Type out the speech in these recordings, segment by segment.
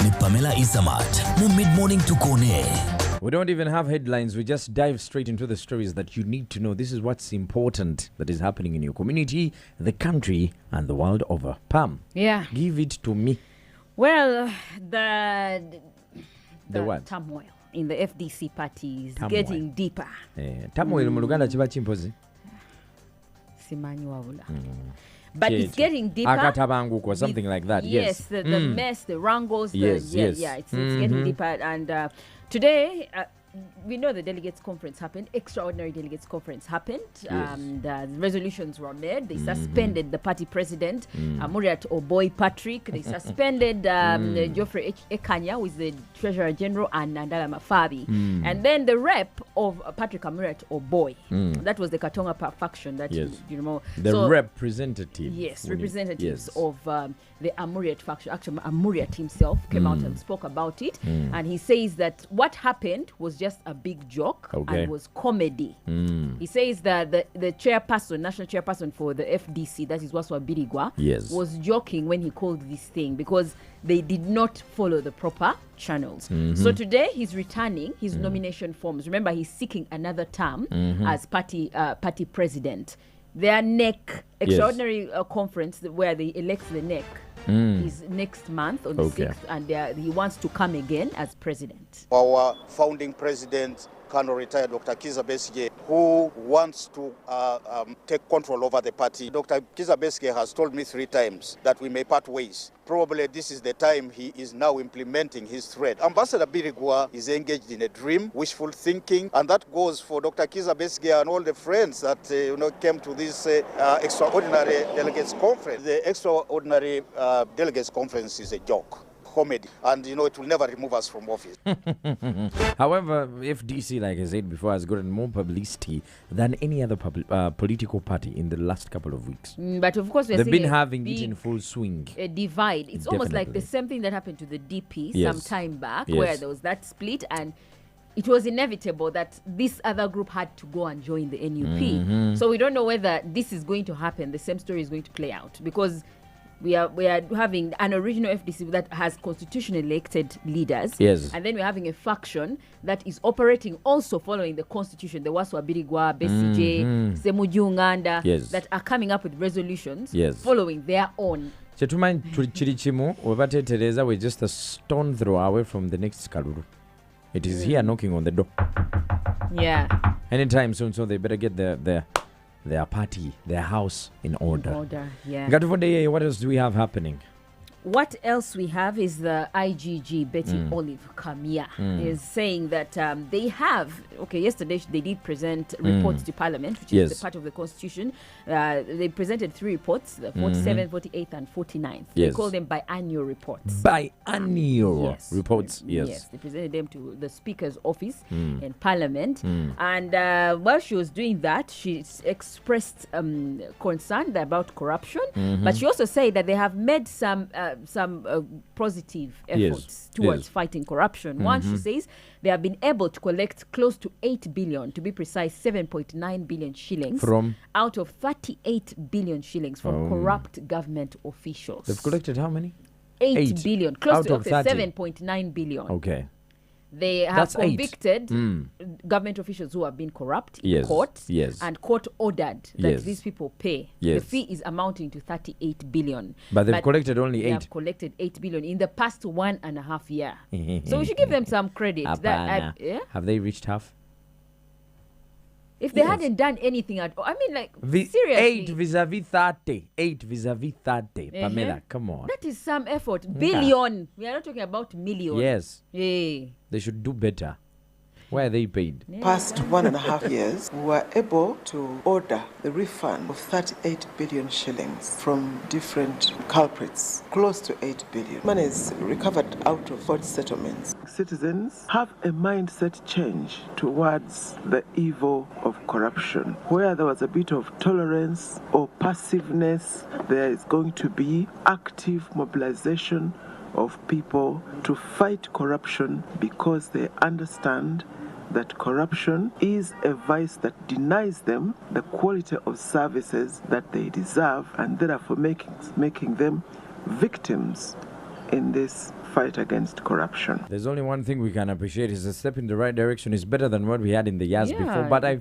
ni Pamela Isamat. Mid-morning to Kone. We don't even have headlines. We just dive straight into the stories that you need to know. This is what's important that is happening in your community, the country, and the world over. Pam, Yeah. give it to me. Well, the what? turmoil in the FDC party is Turmoil. getting deeper. Turmoil mu Luganda chiba chimpozi. Simanyi wabula. But it's getting deeper. Akatabanguko, something like that. Yes. The mess, the wrangles. Yes. It's getting deeper. And today, we know the delegates conference happened. Extraordinary delegates conference happened. Yes. Resolutions were made. They suspended the party president, Muriat Oboy Patrick. They suspended Geoffrey Ekanya, who is the treasurer general, and Nandala Mafabi. And then the rep of Patrick Amuriat Oboy. That was the Katonga faction that you know. The representative. Yes, representatives of the Amuriat faction. Actually, Amuriat himself came out and spoke about it. And he says that what happened was just a big joke and was comedy. He says that the chairperson, national chairperson for the FDC, that is Waswa Birigwa, was joking when he called this thing because they did not follow the proper channels. So today he's returning his nomination forms. Remember, he's seeking another term as party president. Their NEC extraordinary conference where they elect the NEC is next month on the 6th, and he wants to come again as president. Our founding president, Colonel retired Dr. Kizza Besigye, who wants to take control over the party. Dr. Kizza Besigye has told me 3 times that we may part ways. Probably this is the time he is now implementing his threat. Ambassador Birigwa is engaged in a dream, wishful thinking, and that goes for Dr. Kizza Besigye and all the friends that came to this extraordinary delegates conference. The extraordinary delegates conference is a joke. Comedy, and it will never remove us from office. However, FDC, like I said before, has gotten more publicity than any other political party in the last couple of weeks. But of course, they've been having it in full swing. A divide. It's almost like the same thing that happened to the DP some time back, where there was that split, and it was inevitable that this other group had to go and join the NUP. So we don't know whether this is going to happen. The same story is going to play out because we are having an original FDC that has constitutionally elected leaders. And then we're having a faction that is operating also following the constitution, the Waswa Birigwa, Besigye, Semujunganda, that are coming up with resolutions following their own. Chetuman Chirichimu, Teresa, we're just a stone throw away from the next Kaluru. It is here knocking on the door. Anytime soon, so they better get their party, their house in order. What else do we have happening? What else we have is the IGG, Betty Olive Kamia, is saying that they have, yesterday they did present reports to Parliament, which is the part of the Constitution. They presented 3 reports, the 47th, 48th, and 49th. They call them biannual reports. Biannual reports, Yes, they presented them to the Speaker's office in Parliament. And while she was doing that, she expressed concern about corruption, but she also said that they have made some positive efforts towards fighting corruption. One, she says, they have been able to collect close to 8 billion, to be precise, 7.9 billion shillings out of 38 billion shillings from corrupt government officials. They've collected how many? 8 billion, close to 7.9 billion. They have convicted government officials who have been corrupt in court, and court ordered that these people pay. The fee is amounting to 38 billion. But they've collected only 8. They have collected 8 billion in the past 1.5 years. So we should give them some credit. Have they reached half? If they hadn't done anything at all, I mean, seriously. 8 vis-a-vis 30. 8 vis-a-vis 30. Pamela, come on. That is some effort. Billion. We are not talking about million. Yes. They should do better. Where are they paid? Past 1.5 years, we were able to order the refund of 38 billion shillings from different culprits, close to 8 billion. Money is recovered out of court settlements. Citizens have a mindset change towards the evil of corruption. Where there was a bit of tolerance or passiveness, there is going to be active mobilization of people to fight corruption because they understand that corruption is a vice that denies them the quality of services that they deserve, and therefore making them victims in this fight against corruption. There's only one thing we can appreciate is a step in the right direction. It's better than what we had in the years before. But I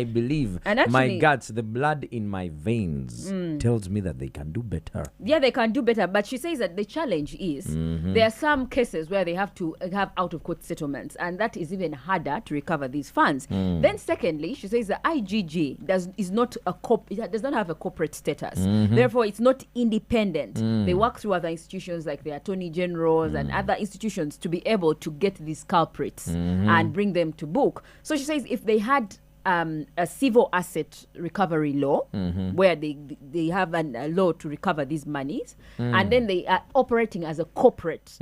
believe, and actually, my guts, the blood in my veins tells me that they can do better. Yeah, they can do better. But she says that the challenge is there are some cases where they have to have out-of-court settlements, and that is even harder to recover these funds. Then secondly, she says the IGG does not have a corporate status. Therefore, it's not independent. They work through other institutions like the Attorney Generals and other institutions to be able to get these culprits and bring them to book. So she says if they had a civil asset recovery law where they have a law to recover these monies, and then they are operating as a corporate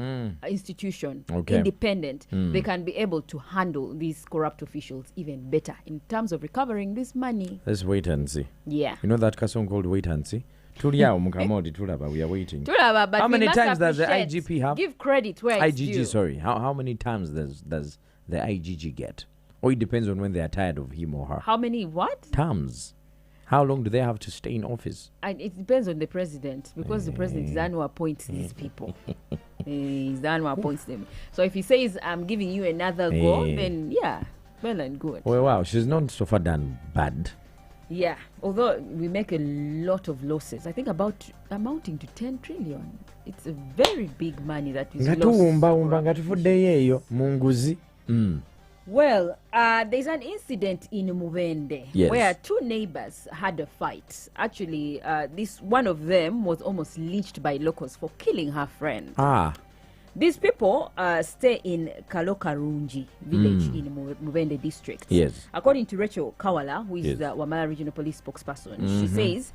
institution, independent, they can be able to handle these corrupt officials even better in terms of recovering this money. Let's wait and see. Yeah. You know that song called Wait and See? We are waiting. But how many times does the IGP have? Give credit where it's due. IGG, sorry. How many times does the IGG get? Or it depends on when they are tired of him or her. How many what? Terms. How long do they have to stay in office? And it depends on the president, because the president is the one who appoints these people. He's the one who appoints them. So if he says, I'm giving you another go, then yeah, well and good. Well, wow, she's not so far done bad. Yeah, although we make a lot of losses. I think amounting to 10 trillion. It's a very big money that is lost. Well, there's an incident in Mubende where two neighbors had a fight. Actually, one of them was almost lynched by locals for killing her friend. These people stay in Kalokarunji village in Mubende district. Yes. According to Rachel Kawala, who is the Wamala Regional Police spokesperson, she says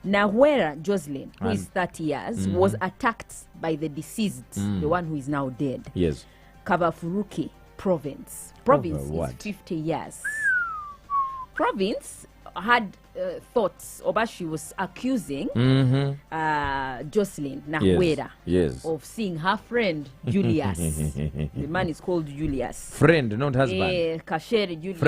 Nawera Jocelyn, who is 30 years, was attacked by the deceased, the one who is now dead. Yes. Kavafuruki Province is 50 years. Province had thoughts, or she was accusing Jocelyn Nawera of seeing her friend Julius. The man is called Julius. Friend, not husband. Kashere Julius.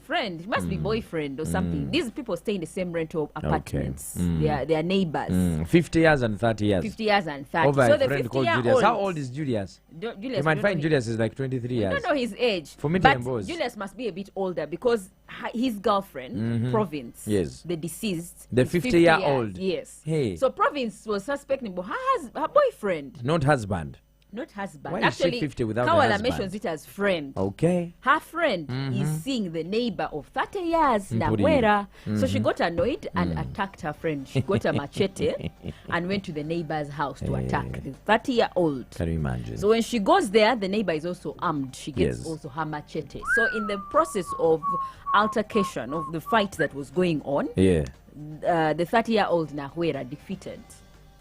Friend. It must be boyfriend or something. These people stay in the same rental apartments. They are neighbors. 50 years and 30 years. 50 years and 30. Over so a the friend 50 called year Julius. old, How old is Julius? Julius, you might find Julius is like 23 years. I don't know his age. For me, but Julius must be a bit older because his girlfriend, Province, the deceased, the 50-year-old. Yes. Hey. So Province was suspecting her boyfriend. Not husband. Not husband. Why Actually, is she 50 without Kawala a husband? mentions it as friend. Okay. Her friend is seeing the neighbor of 30 years, Nawera. So she got annoyed and attacked her friend. She got a machete and went to the neighbor's house to attack the 30-year-old. Can you imagine? So when she goes there, the neighbor is also armed. She gets also her machete. So in the process of altercation, of the fight that was going on, the 30-year-old Nawera defeated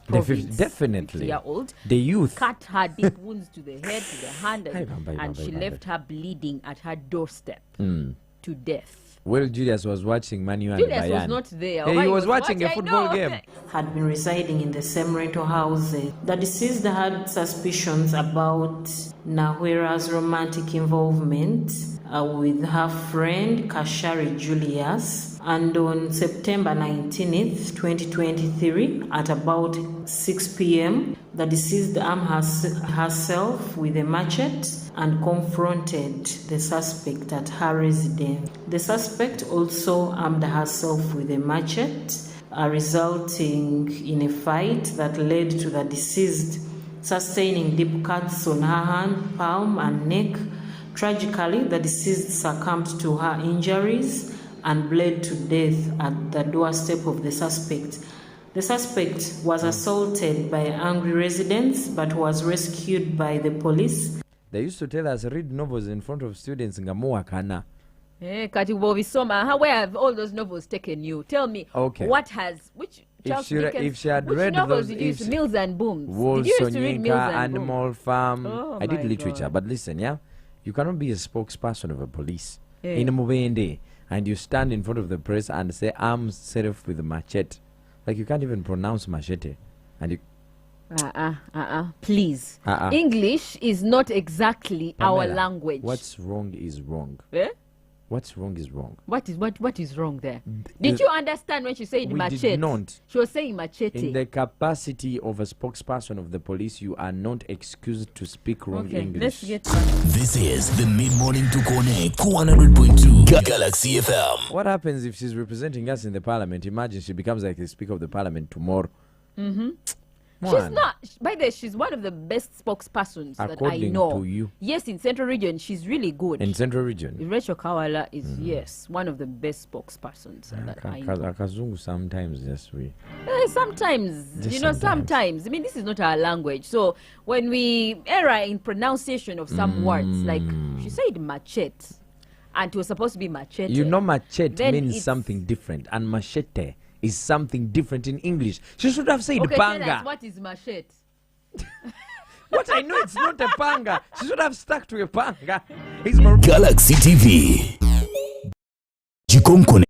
definitely. 50-year-old. The youth Cut her deep wounds to the head, to the hand, and she left her bleeding at her doorstep to death. Well, Julius was watching Manu and Julius Bayan. was not there. He was watching a football game. Had been residing in the same rental house. The deceased had suspicions about Nawera's romantic involvement with her friend Kashari Julius. And on September 19th, 2023, at about 6 p.m., the deceased armed herself with a machete and confronted the suspect at her residence. The suspect also armed herself with a machete, resulting in a fight that led to the deceased sustaining deep cuts on her hand, palm, and neck. Tragically, the deceased succumbed to her injuries and bled to death at the doorstep of the suspect. The suspect was assaulted by angry residents but was rescued by the police. They used to tell us, read novels in front of students in Gamuakana. Where have all those novels taken you? Tell me, what has, if she had read novels, did you use Mills and Booms? Wolf, Did you used to read Mills and Animal Farm. I did literature, God. but listen, you cannot be a spokesperson of a police in a Mubende and you stand in front of the press and say, I'm serif with a machete. Like, you can't even pronounce machete. And you... Please. English is not exactly Pamela, our language. What's wrong is wrong. What's wrong is wrong. What is wrong there? Did you understand when she said we machete? Did not. She was saying machete. In the capacity of a spokesperson of the police, you are not excused to speak wrong English. Let's get This is the mid-morning to Connect 100.2 Galaxy FM. What happens if she's representing us in the parliament? Imagine she becomes like the speaker of the parliament tomorrow. She's not. By the way, she's one of the best spokespersons that I know. According to you. Yes, in Central Region, she's really good. In Central Region? Rachel Kawala is, yes, one of the best spokespersons that I know. Akazungu sometimes, yes, we. Sometimes, Just sometimes. I mean, this is not our language. So when we err in pronunciation of some words, like she said machete, and it was supposed to be machete. You know, machete Then means it's- something different, and machete is something different in English. She should have said Okay, tell panga. us, what is machete? What I know, it's not a panga. She should have stuck to a panga. It's more Galaxy TV. Jicom Connect.